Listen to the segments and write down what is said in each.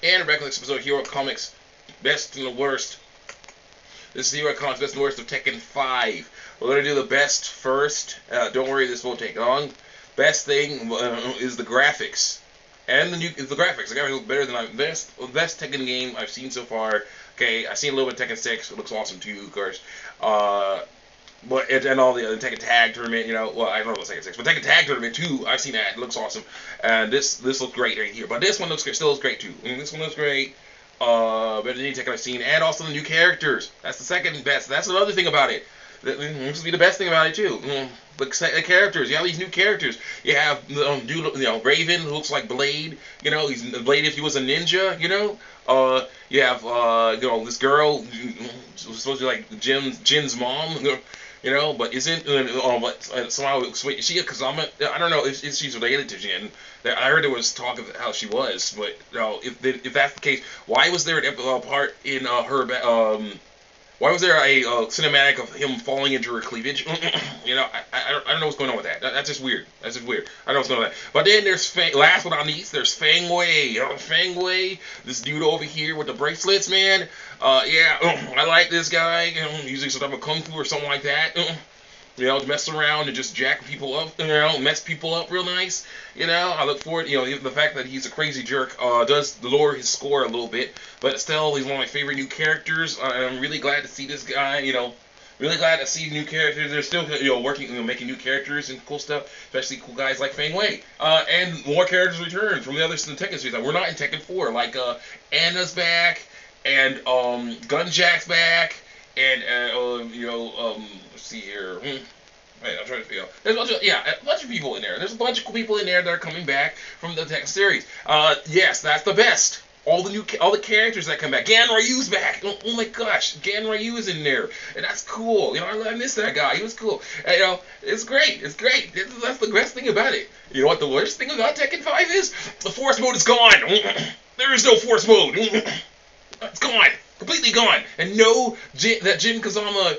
And back with this episode of Hero Comics Best and the Worst. This is Hero Comics Best and Worst of Tekken 5. We're going to do the best first. Don't worry, this won't take long. Best thing is the graphics. And the graphics. The graphics look better than best Tekken game I've seen so far. Okay, I've seen a little bit of Tekken 6. It looks awesome too, of course. And all the other Tekken Tag Tournament, well, I don't know about Tekken 6, but Tekken Tag Tournament too, I've seen that. It looks awesome. And this looks great right here. But this one still looks great too. And this one looks great. Better than any Tekken I've seen. And also the new characters. That's the second best. That's another thing about it. This would be the best thing about it too. The characters. You have these new characters. You have Raven, who looks like Blade. He's Blade if he was a ninja. You have this girl supposed to be like Jin's mom. But isn't but somehow she because I don't know if she's related to Jin. I heard there was talk of how she was, but if that's the case, why was there a part in why was there a cinematic of him falling into her cleavage? I don't know what's going on with that. That's just weird. That's just weird. I don't know what's going on with that. But then there's last but not least, there's Feng Wei. Feng Wei, this dude over here with the bracelets, man. I like this guy. Using some type of kung fu or something like that. Mess around and just jack people up, mess people up real nice. I look forward, the fact that he's a crazy jerk does lower his score a little bit, but still, he's one of my favorite new characters. I'm really glad to see this guy, really glad to see new characters. They're still, working, making new characters and cool stuff, especially cool guys like Feng Wei. And more characters return from the other Tekken series that we're not in Tekken 4, like Anna's back, and Gunjack's back, and let's see here. Wait, I'm trying to figure out. There's a bunch of people in there. There's a bunch of cool people in there that are coming back from the Tekken series. Yes, that's the best. All the characters that come back. Gan Ryu's back. Oh my gosh, Gan Ryu is in there, and that's cool. I miss that guy. He was cool. And, it's great. It's great. That's the best thing about it. You know what the worst thing about Tekken 5 is? The force mode is gone. There is no force mode. It's gone. Completely gone. And no, that Jin Kazama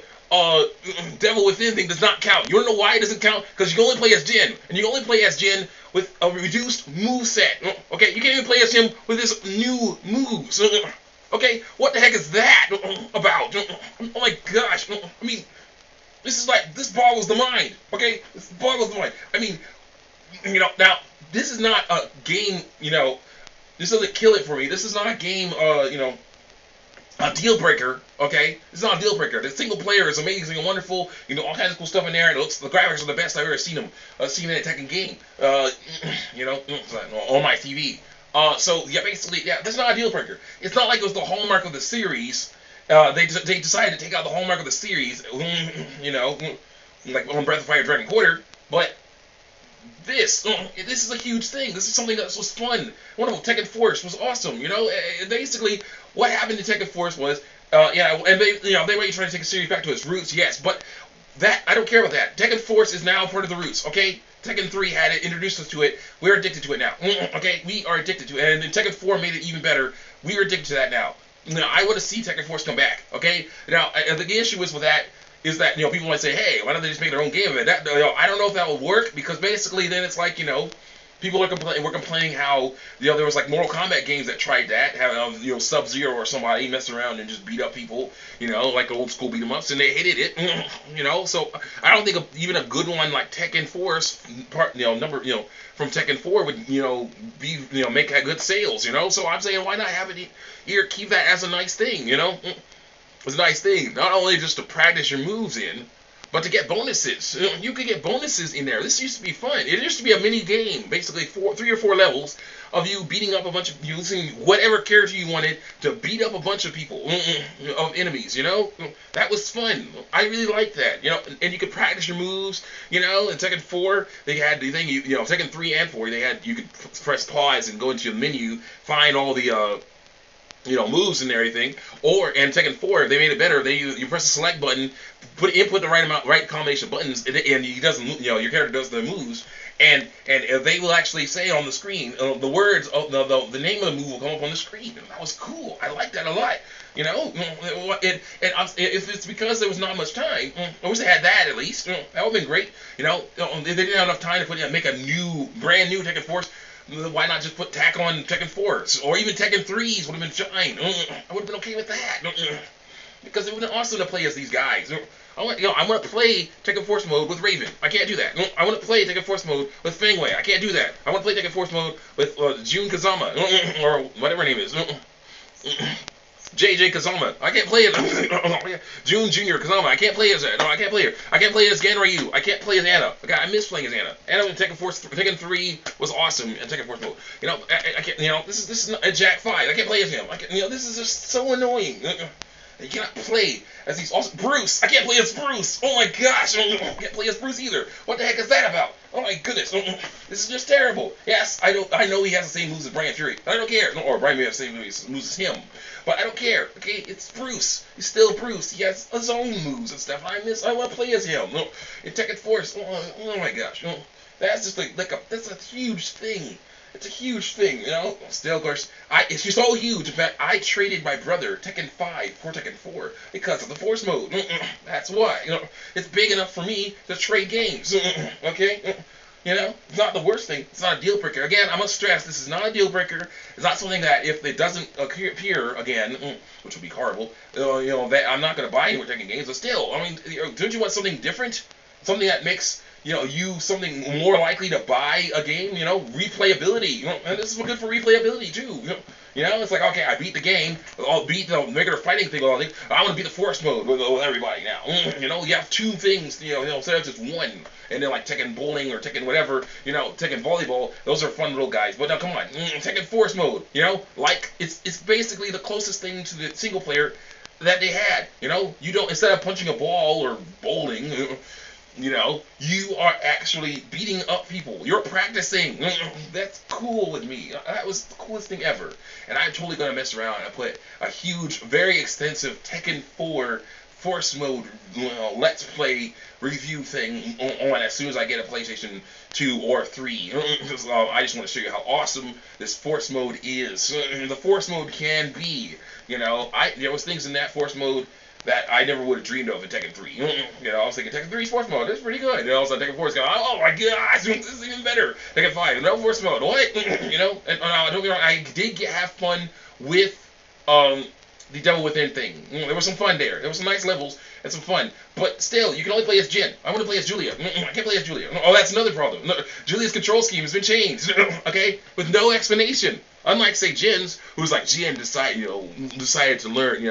Devil Within thing does not count. You wanna know why it doesn't count? Because you can only play as Jin. And you can only play as Jin with a reduced moveset. Okay, you can't even play as him with his new moves. Okay, what the heck is that about? Oh my gosh. I mean, this boggles the mind. Okay? This boggles the mind. I mean, now, this is not a game, this doesn't kill it for me. This is not a game, a deal breaker, okay? It's not a deal breaker. The single player is amazing and wonderful. All kinds of cool stuff in there. The graphics are the best I've ever seen them. Seen in a Tekken game. On my TV. Basically, that's not a deal breaker. It's not like it was the hallmark of the series. They decided to take out the hallmark of the series. Like on Breath of Fire Dragon Quarter, but. This is a huge thing. This is something that was fun. Wonderful. Tekken Force was awesome. Basically, what happened to Tekken Force was, and they were trying to take a series back to its roots, yes, but that I don't care about that. Tekken Force is now part of the roots. Okay, Tekken 3 had it, introduced us to it. We're addicted to it now. Okay, we are addicted to it, and then Tekken 4 made it even better. We are addicted to that now. I want to see Tekken Force come back. Okay, now the issue is with that. Is that people might say, hey, why don't they just make their own game of it? I don't know if that will work because basically then it's like people are complaining how there was like Mortal Kombat games that tried that, have Sub-Zero or somebody mess around and just beat up people, like old school beat 'em ups, and they hated it, So I don't think even a good one like Tekken Force from Tekken 4 would be make good sales, So I'm saying why not have it here, keep that as a nice thing, It's a nice thing, not only just to practice your moves in, but to get bonuses. You could get bonuses in there. This used to be fun. It used to be a mini game, basically 3 or 4 levels of you beating up a bunch of using whatever character you wanted to beat up a bunch of people, of enemies. That was fun. I really liked that. And you could practice your moves. In Tekken 4, they had the thing. Tekken 3 and 4, you could press pause and go into your menu, find all the moves and everything. And Tekken 4, they made it better. You press the select button, input the right combination of buttons, and he doesn't. Your character does the moves, and they will actually say on the screen the words of the name of the move will come up on the screen. And that was cool. I like that a lot. If it's because there was not much time, I wish they had that at least. That would have been great. They didn't have enough time to make a brand new Tekken Force. Why not just put tack on Tekken 4s or even Tekken 3s would have been fine. I would have been okay with that. Because it would have been awesome to play as these guys. I want to play Tekken Force mode with Raven. I can't do that. I want to play Tekken Force mode with Fangway. I can't do that. I want to play Tekken Force mode with Jun Kazama or whatever her name is. JJ Kazama. I can't play it. June Junior Kazama. I can't play as that. No, I can't play her. I can't play as Ganryu. I can't play as Anna. Okay, I miss playing as Anna. Anna in Tekken 3 was awesome in Tekken Force mode. I can't. This is not a Jack 5. I can't play as him. This is just so annoying. You cannot play as these awesome Bruce. I can't play as Bruce. Oh my gosh. I can't play as Bruce either. What the heck is that about? Oh my goodness. This is just terrible. Yes, I know he has the same moves as Brian Fury. I don't care. Or Brian may have the same moves as him. But I don't care. Okay, it's Bruce. He's still Bruce. He has his own moves and stuff. I want to play as him. In Tekken Force. Oh my gosh. That's just that's a huge thing. It's a huge thing, Still, of course, it's so huge. In fact, I traded my brother Tekken 5 for Tekken 4 because of the Force mode. That's why. It's big enough for me to trade games. Okay? It's not the worst thing. It's not a deal breaker. Again, I must stress, this is not a deal breaker. It's not something that if it doesn't appear again, which would be horrible, that I'm not going to buy any more Tekken games. But still, don't you want something different? Something that makes you something more likely to buy a game, replayability. And this is good for replayability too. It's like, okay, I beat the game, I'll beat the regular fighting thing, I want to beat the Force mode with everybody now. You have two things, instead of just one. And then like Tekken Bowling or Tekken whatever, Tekken Volleyball, those are fun little guys. But now come on, Tekken Force mode, it's basically the closest thing to the single player that they had. You don't, instead of punching a ball or bowling, you are actually beating up people. You're practicing. That's cool with me. That was the coolest thing ever. And I'm totally going to mess around and put a huge, very extensive Tekken 4 Force mode Let's Play review thing on as soon as I get a PlayStation 2 or 3. I just want to show you how awesome this Force mode is. The Force mode can be. There was things in that Force mode that I never would have dreamed of in Tekken 3. I was thinking Tekken 3's Force mode, that's pretty good. All of a sudden Tekken 4 is going, oh my gosh, this is even better. Tekken 5, no Force mode, what? And don't get me wrong, I did have fun with the Devil Within thing. There was some fun there. There was some nice levels and some fun. But still, you can only play as Jin. I want to play as Julia. I can't play as Julia. Oh, that's another problem. No, Julia's control scheme has been changed. Okay? With no explanation. Unlike, say, Jin's, who's like, Jin decided to learn,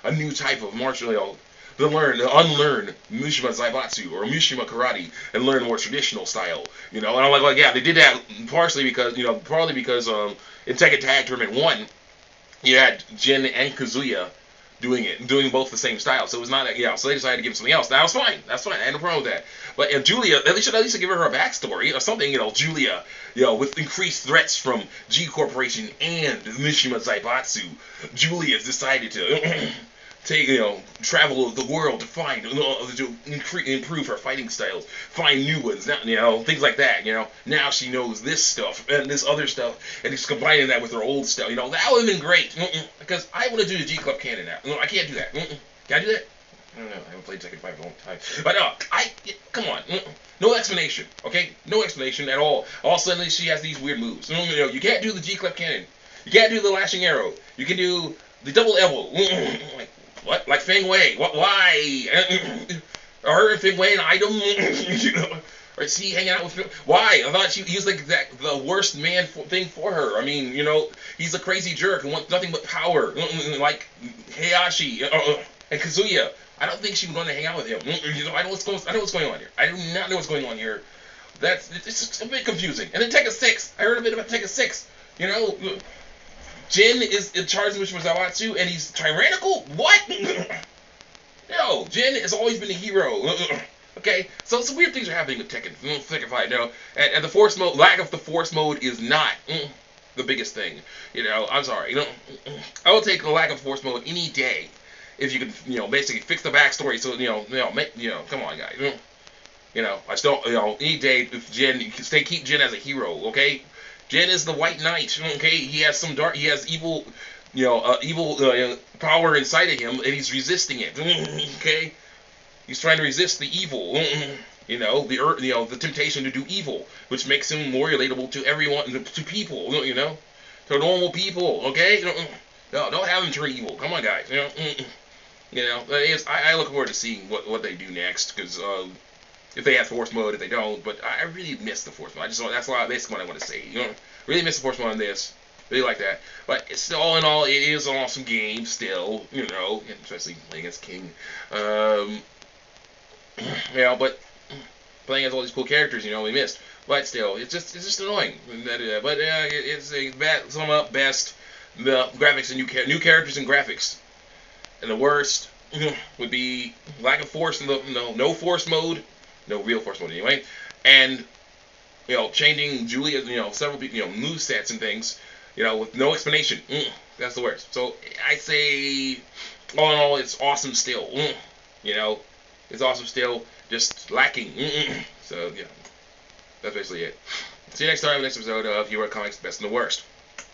a new type of martial, to unlearn Mishima Zaibatsu or Mishima Karate and learn more traditional style. And I'm like, yeah, they did that partially because, partly because in Tekken Tag Tournament 1, you had Jin and Kazuya doing both the same style. So it was not, so they decided to give him something else. That was fine. That's fine. I had no problem with that. But Julia, at least give her a backstory or something, Julia, with increased threats from G Corporation and Mishima Zaibatsu, Julia's decided to travel the world to find, to improve her fighting styles, find new ones, things like that, Now she knows this stuff and this other stuff, and she's combining that with her old stuff, that would have been great, because I want to do the G Club canon now. I can't do that. Can I do that? I don't know. I haven't played Tekken 5 in a long time. But come on. No explanation, okay? No explanation at all. All of a sudden, she has these weird moves. You can't do the G Club cannon. You can't do the lashing arrow. You can do the double elbow. Like, what? Like Feng Wei? What? Why? Are her and Feng Wei an item? Or is he hanging out with? Why? I thought he was like the worst man thing for her. He's a crazy jerk and wants nothing but power, like Heihachi and Kazuya. I don't think she would want to hang out with him. I know what's going on here. I do not know what's going on here. It's just a bit confusing. And then Tekken 6. I heard a bit about Tekken 6. Jin is in charge of Mishima Zaibatsu, and he's tyrannical? What? No, Jin has always been a hero. Okay, so some weird things are happening with Tekken 5, and the Force mode, lack of the Force mode is not the biggest thing. I'm sorry. I will take the lack of Force mode any day if you can, basically fix the backstory. So, come on, guys. I still, any day if Jin, keep Jin as a hero, okay? Jin is the White Knight, okay? He has evil, power inside of him, and he's resisting it, okay? He's trying to resist the evil. You know, the temptation to do evil, which makes him more relatable to everyone, to people. You know, to normal people. Okay, no, don't have him turn evil. Come on, guys. You know, I look forward to seeing what they do next, because if they have force mode, if they don't, but I really miss the force mode. That's basically what I want to say. You know, really miss the force mode on this. Really like that. But it's still, all in all, it is an awesome game still. You know, especially playing as King. You know, but playing as all these cool characters, you know, we missed. But still, it's just annoying. But it's a sum up best. The graphics and new characters and graphics. And the worst would be lack of force, no force mode, no real force mode anyway, and changing Julia, several move sets and things, with no explanation. That's the worst. So I say, all in all, it's awesome still. It's awesome still, just lacking. So yeah, that's basically it. See you next time, next episode of Hero Comics Best and the Worst.